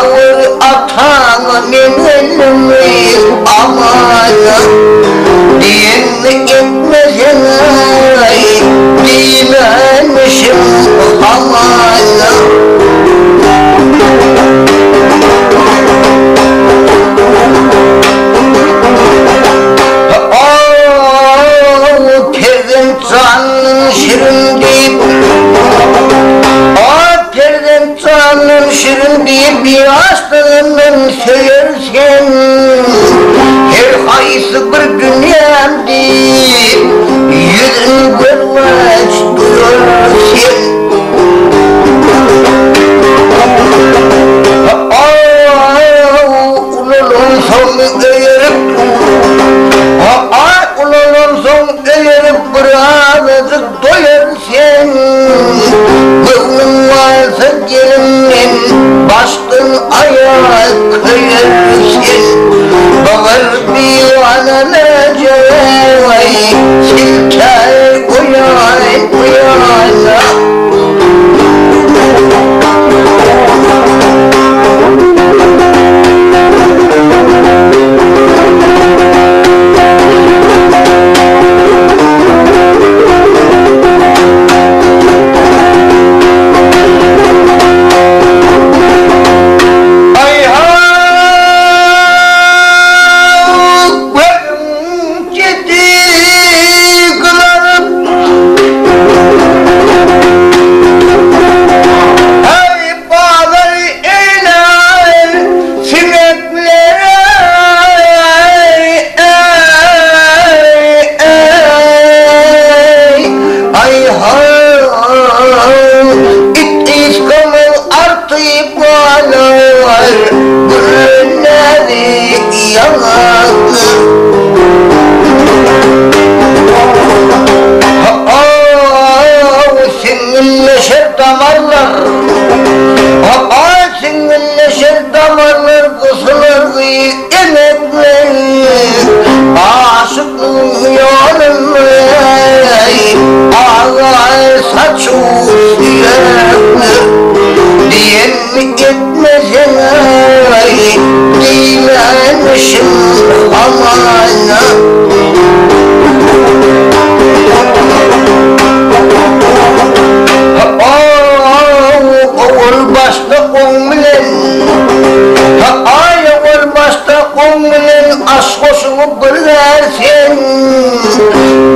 Ağır atağın elimi amana Din etmezene Dimenmişim amana Perden canın şirin deyip Perden canın şirin deyip Bir aslanından söylersen Her haysı bir dünyam deyip Yüzün görmez duyursen Ulalım son eğerip Ulalım son eğerip bir ağızlık doyarsan Gönlüm varsa gelimden baştan ayağa kıyarsan Bağır bir anana cevay silker uyana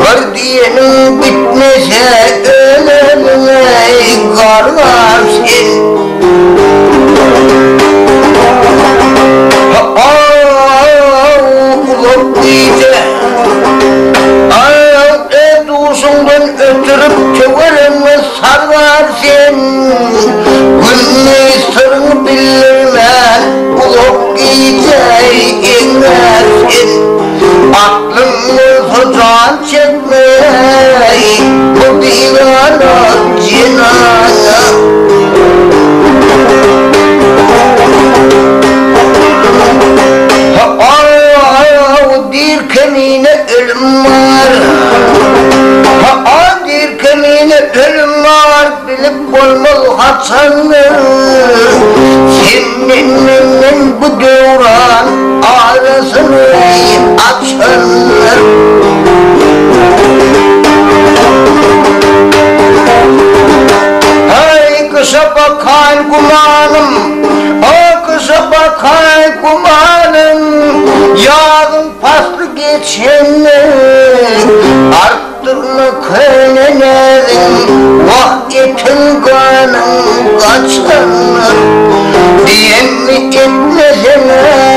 Gardiyanın bitmese ölümüne gargarsın Ulup iyice Duşundan ötürüp çöverenme sarvarsın Günlü sırrını bilirmen Ulup iyice inlersin Aklımı fotoğraf çekmeyi Bu divana cinaya Dir kemine ölüm var Dir kemine ölüm var Bilip olmalı hatanı Seninle bu döran arasını açanlar Ay kışa bakan kumanım Kışa bakan kumanım Yağın paslı geçenler Arttırma köylenerin Vahiyetin kanın kaçanlar Diyen mi etmesene